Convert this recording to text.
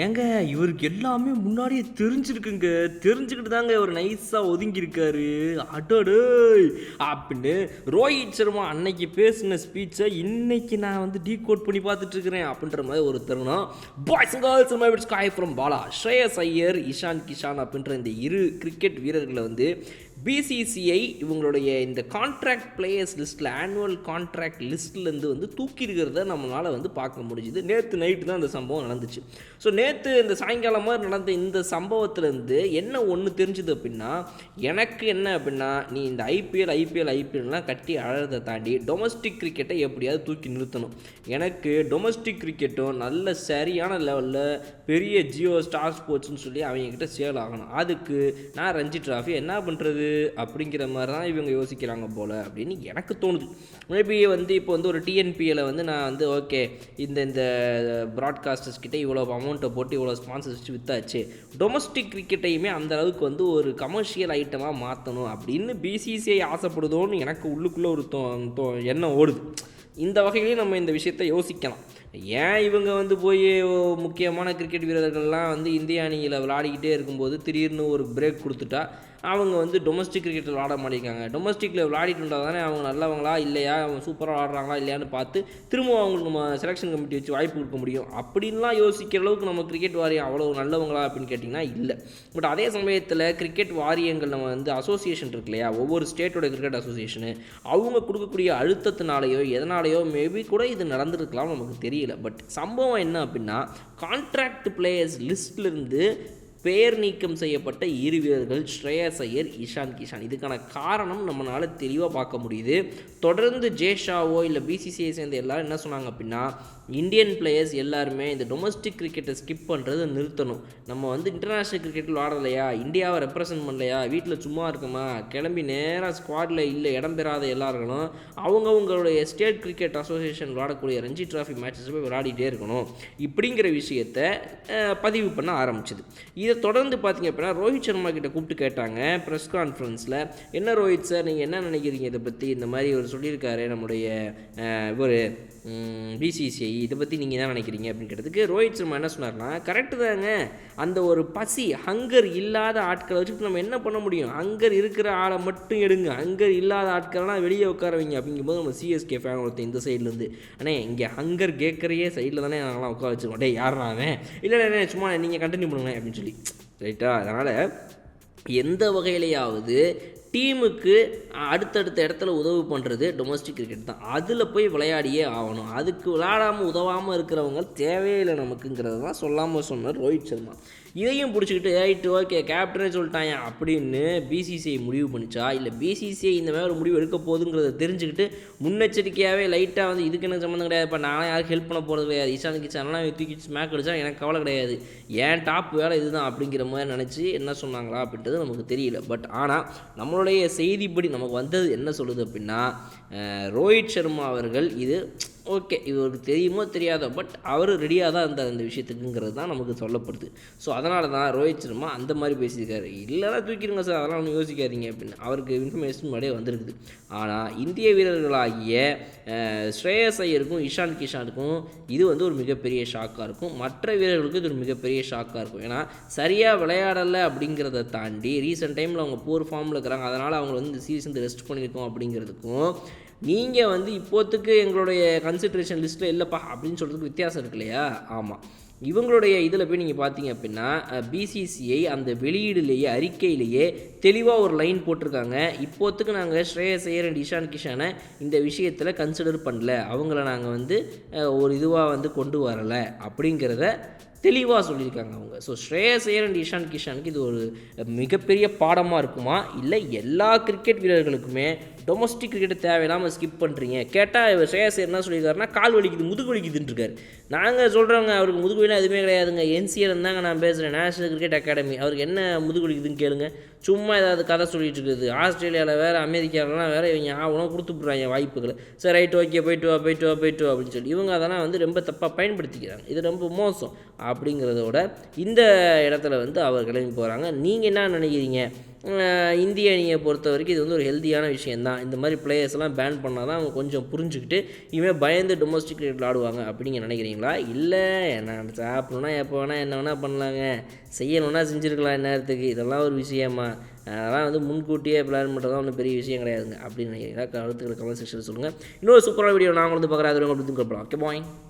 ஏங்க இவருக்கு எல்லாமே முன்னாடியே தெரிஞ்சிருக்குங்க. தெரிஞ்சுக்கிட்டு தாங்க இவர் நைஸாக ஒதுங்கியிருக்காரு. அடடேய் அப்படின்னு ரோஹித் சர்மா அன்னைக்கு பேசின ஸ்பீச்சை இன்னைக்கு நான் வந்து டீகோட் பண்ணி பார்த்துட்டு இருக்கிறேன் அப்படின்ற மாதிரி ஒரு தருணம். பாய்ஸ் அண்ட் கேர்ள்ஸ் மை விட்ஸ் காய் ஃப்ரம் பாலா, ஸ்ரேயஸ் ஐயர், இஷான் கிஷான் அப்படின்ற இந்த இரு கிரிக்கெட் வீரர்களை வந்து பிசிசிஐ இவங்களுடைய இந்த கான்ட்ராக்ட் பிளேயர்ஸ் லிஸ்ட்டில், ஆனுவல் கான்ட்ராக்ட் லிஸ்ட்லேருந்து வந்து தூக்கி இருக்கிறத நம்மளால் வந்து பார்க்க முடிஞ்சுது. நேற்று நைட்டு தான் இந்த சம்பவம் நடந்துச்சு. ஸோ நேற்று இந்த சாயங்காலம் மாதிரி நடந்த இந்த சம்பவத்துலேருந்து என்ன ஒன்று தெரிஞ்சுது அப்படின்னா, எனக்கு என்ன அப்படின்னா, நீ இந்த ஐபிஎல்லாம் கட்டி அழறதை தாண்டி டொமஸ்டிக் கிரிக்கெட்டை எப்படியாவது தூக்கி நிறுத்தணும். எனக்கு டொமஸ்டிக் கிரிக்கெட்டும் நல்ல சரியான லெவலில் பெரிய ஜியோ ஸ்டார் ஸ்போர்ட்ஸ்னு சொல்லி அவங்கக்கிட்ட சேல் ஆகணும். அதுக்கு நான் ரஞ்சி டிராஃபி என்ன பண்ணுறது அப்படிங்கிற மாதிரி தான் இவங்க யோசிக்கிறாங்க போல் அப்படின்னு எனக்கு தோணுது. மேபி வந்து இப்போ வந்து ஒரு டிஎன்பியில் வந்து நான் வந்து ஓகே இந்த ப்ராட்காஸ்டர்ஸ் கிட்டே இவ்வளோ அமௌண்ட்டை போட்டு இவ்வளோ ஸ்பான்சர்ஸ் வச்சு விற்றாச்சு, டொமஸ்டிக் கிரிக்கெட்டையுமே அந்த அளவுக்கு வந்து ஒரு கமர்ஷியல் ஐட்டமாக மாற்றணும் அப்படின்னு பிசிசிஐ ஆசைப்படுதோன்னு எனக்கு உள்ளுக்குள்ளே ஒரு எண்ணம் ஓடுது. இந்த வகையிலையும் நம்ம இந்த விஷயத்தை யோசிக்கலாம். ஏன் இவங்க வந்து போய் முக்கியமான கிரிக்கெட் வீரர்கள்லாம் வந்து இந்திய அணியில் விளையாடிக்கிட்டே இருக்கும்போது திடீர்னு ஒரு பிரேக் கொடுத்துட்டா அவங்க வந்து டொமஸ்டிக் கிரிக்கெட்டில் விளாட மாட்டேங்காங்க. டொமஸ்டிக்கில் விளையாடிட்டு இருந்தால் தானே அவங்க நல்லவங்களா இல்லையா, அவங்க சூப்பராக விளாட்றாங்களா இல்லையான்னு பார்த்து திரும்ப அவங்களுக்கு நம்ம செலெக்ஷன் கமிட்டி வச்சு வாய்ப்பு கொடுக்க முடியும். அப்படின்லாம் யோசிக்கிற அளவுக்கு நம்ம கிரிக்கெட் வாரியம் அவ்வளோ நல்லவங்களா அப்படின்னு கேட்டிங்கன்னா இல்லை. பட் அதே சமயத்தில் கிரிக்கெட் வாரியங்கள் நம்ம வந்து அசோசியேஷன் இருக்கு இல்லையா, ஒவ்வொரு ஸ்டேட்டோட கிரிக்கெட் அசோசியேஷனு அவங்க கொடுக்கக்கூடிய அழுத்தத்தினாலேயோ எதனாலேயோ மேபி கூட இது நடந்துருக்கலாம், நமக்கு தெரியல. பட் சம்பவம் என்ன அப்படின்னா, கான்ட்ராக்ட் பிளேயர்ஸ் லிஸ்ட்லேருந்து பெயர் நீக்கம் செய்யப்பட்ட இரு வீரர்கள் ஸ்ரேயஸ் ஐயர், இஷான் கிஷான். இதுக்கான காரணம் நம்மளால் தெளிவாக பார்க்க முடியுது. தொடர்ந்து ஜேஷாவோ இல்லை பிசிசிஐ சேர்ந்த எல்லாரும் என்ன சொன்னாங்க அப்படின்னா, இந்தியன் பிளேயர்ஸ் எல்லாருமே இந்த டொமஸ்டிக் கிரிக்கெட்டை ஸ்கிப் பண்ணுறதை நிறுத்தணும். நம்ம வந்து இன்டர்நேஷ்னல் கிரிக்கெட்டில் விளாடலையா, இந்தியாவை ரெப்ரசன்ட் பண்ணலையா, வீட்டில் சும்மா இருக்குமா, கிளம்பி நேராக ஸ்குவாடில் இல்லை இடம் பெறாத எல்லாருங்களும் அவங்கவுங்களுடைய ஸ்டேட் கிரிக்கெட் அசோசியேஷன் விளாடக்கூடிய ரஞ்சி டிராஃபி மேட்சஸ் போய் விளையாடிட்டே இருக்கணும் இப்படிங்கிற விஷயத்தை பதிவு பண்ண ஆரம்பிச்சிது. இதை தொடர்ந்து பார்த்திங்க அப்படின்னா ரோஹித் சர்மா கிட்ட கூப்பிட்டு கேட்டாங்க ப்ரெஸ் கான்ஃபரன்ஸில், என்ன ரோஹித் சார் நீங்கள் என்ன நினைக்கிறீங்க இதை பற்றி, இந்த மாதிரி இவர் சொல்லியிருக்காரு நம்முடைய இவர் பிசிசிஐ, இதை பற்றி நீங்கள் என்ன நினைக்கிறீங்க அப்படின்னு கேட்டதுக்கு ரோஹித் சர்மா என்ன சொன்னார்னா, கரெக்டு தாங்க, அந்த ஒரு பசி ஹங்கர் இல்லாத ஆட்களை வச்சுட்டு நம்ம என்ன பண்ண முடியும், ஹங்கர் இருக்கிற ஆளை மட்டும் எடுங்க, ஹங்கர் இல்லாத ஆட்கள்லாம் வெளியே உட்கார வைங்க அப்படிங்கும்போது நம்ம சிஎஸ்கே ஃபேன் ஒருத்தர் இந்த சைட்லேருந்து, அண்ணே இங்கே ஹங்கர் கேட்குறையே சைடில் தானே நாங்களாம் உட்கார வச்சுருக்கோம், டே யாருனாவே இல்லை சும்மா நீங்கள் கண்டினியூ பண்ணுங்க அப்படின்னு சொல்லி ரைட்டா. அதனால் எந்த வகையிலையாவது டீமுக்கு அடுத்தடுத்த இடத்துல உதவி பண்ணுறது டொமஸ்டிக் கிரிக்கெட் தான். அதில் போய் விளையாடியே ஆகணும். அதுக்கு விளையாடாமல் உதவாமல் இருக்கிறவங்க தேவையில்லை நமக்குங்கிறது தான் சொல்லாமல் சொன்னார் ரோஹித் சர்மா. இதையும் பிடிச்சிக்கிட்டு ரைட்டு ஓகே கேப்டனே சொல்லிட்டாங்க அப்படின்னு பிசிசிஐ முடிவு பண்ணிச்சா, இல்லை பிசிசிஐ இந்த மாதிரி ஒரு முடிவு எடுக்க போகுதுங்கிறத தெரிஞ்சுக்கிட்டு முன்னெச்சரிக்கையாகவே லைட்டாக வந்து இதுக்கு எனக்கு சம்மந்தம் கிடையாது, இப்போ நானும் யாருக்கு ஹெல்ப் பண்ண போகிறது கிடையாது, இஷான் கிஷான்லாம் தூக்கி ஸ்மேக் அடித்தா எனக்கு கவலை கிடையாது, ஏன் டாப் வேலை இதுதான் அப்படிங்கிற மாதிரி நினச்சி என்ன சொன்னாங்களா அப்படின்றது நமக்கு தெரியல. பட் ஆனால் நம்மளுடைய செய்திப்படி நமக்கு வந்தது என்ன சொல்லுது அப்படின்னா, ரோஹித் சர்மா அவர்கள் இது ஓகே இவருக்கு தெரியுமோ தெரியாதோ பட் அவர் ரெடியாக தான் இருந்தார் அந்த விஷயத்துக்குங்கிறது தான் நமக்கு சொல்லப்படுது. ஸோ அதனால தான் ரோஹித் சர்மா அந்த மாதிரி பேசியிருக்காரு. இல்லைனா தூக்கிடுங்க சார், அதெல்லாம் ஒன்றும் யோசிக்காதீங்க அப்படின்னு அவருக்கு இன்ஃபர்மேஷன் முன்னாடியே வந்திருக்குது. ஆனால் இந்திய வீரர்களாகிய ஸ்ரேயஸ் ஐயருக்கும் இஷான் கிஷானுக்கும் இது வந்து ஒரு மிகப்பெரிய ஷாக்காக இருக்கும். மற்ற வீரர்களுக்கும் இது ஒரு மிகப்பெரிய ஷாக்காக இருக்கும். ஏன்னா சரியாக விளையாடலை அப்படிங்கிறத தாண்டி ரீசெண்ட் டைமில் அவங்க போர் ஃபார்மில் இருக்கிறாங்க, அதனால் அவங்க வந்து இந்த சீசன் ரெஸ்ட் பண்ணியிருக்கோம் அப்படிங்கிறதுக்கும் நீங்கள் வந்து இப்போத்துக்கு எங்களுடைய கன்சிடரேஷன் லிஸ்ட்டில் இல்லைப்பா அப்படின்னு சொல்கிறதுக்கு வித்தியாசம் இருக்கு இல்லையா. ஆமாம், இவங்களுடைய இதில் போய் நீங்கள் பார்த்தீங்க அப்படின்னா பிசிசிஐ அந்த வெளியீடுலேயே அறிக்கையிலேயே தெளிவாக ஒரு லைன் போட்டிருக்காங்க, இப்போத்துக்கு நாங்கள் ஸ்ரேயஸ் ஐயர் அண்ட் இஷான் கிஷானை இந்த விஷயத்தில் கன்சிடர் பண்ணல, அவங்கள நாங்கள் வந்து ஒரு இதுவாக வந்து கொண்டு வரலை அப்படிங்கிறத தெளிவாக சொல்லியிருக்காங்க அவங்க. ஸோ ஸ்ரேயஸ் ஐயர் அண்ட் இஷான் கிஷானுக்கு இது ஒரு மிகப்பெரிய பாடமாக இருக்குமா, இல்லை எல்லா கிரிக்கெட் வீரர்களுக்குமே டொமஸ்டிக் கிரிக்கெட்டை தேவையில்லாமல் ஸ்கிப் பண்ணுறீங்க கேட்டால் ஸ்ரேயஸ் ஐயர் என்ன சொல்லியிருக்காருன்னா, கால் வலிக்குது முதுகு வலிக்குதுன்னு இருக்காரு. நாங்கள் சொல்கிறோங்க அவருக்கு முதுகு வலிலாம் எதுவுமே கிடையாதுங்க, என்சிஎல் தாங்க நான் பேசுகிறேன், நேஷனல் கிரிக்கெட் அகாடமி, அவருக்கு என்ன முதுகு வலிக்குதுன்னு கேளுங்க, சும்மா ஏதாவது கதை சொல்லிட்டு இருக்குது. ஆஸ்திரேலியாவில் வேறு அமெரிக்காவிலலாம் வேறு இவங்க ஆகணும் கொடுத்துட்றாங்க வாய்ப்புகளை, சரி ரைட் ஓகே போயிட்டு வா அப்படின்னு சொல்லி இவங்க அதெல்லாம் வந்து ரொம்ப தப்பாக பயன்படுத்திக்கிறாங்க. இது ரொம்ப மோசம் அப்படிங்கிறதோட இந்த இடத்துல வந்து அவர் கிளம்பி போகிறாங்க. நீங்கள் என்ன நினைக்கிறீங்க, இந்திய அணியை பொறுத்த வரைக்கும் இது வந்து ஒரு ஹெல்த்தியான விஷயந்தான். இந்த மாதிரி பிளேயர்ஸ்லாம் பேன் பண்ணால் தான் அவங்க கொஞ்சம் புரிஞ்சுக்கிட்டு இனிமேல் பயந்து டொமஸ்டிக் கிரிக்கெட் ஆடுவாங்க அப்படிங்க நினைக்கிறீங்களா? இல்லை, நான் சாப்பிட்ணுன்னா எப்போ வேணால் என்ன வேணால் பண்ணலாங்க, செய்யணுன்னா செஞ்சுருக்கலாம் நேரத்துக்கு, இதெல்லாம் ஒரு விஷயமா? அதெல்லாம் வந்து முன்கூட்டியே பிளான் பண்ணுறது தான் ஒன்றும் பெரிய விஷயம் கிடையாதுங்க அப்படின்னு நினைக்கிறீங்களா? கருத்துக்களை கமெண்ட் செக்ஷனில் சொல்லுங்கள். இன்னொரு சூப்பரான வீடியோ நான் வந்து பார்க்குறாங்க அப்படி திரும்பலாம். Okay bye.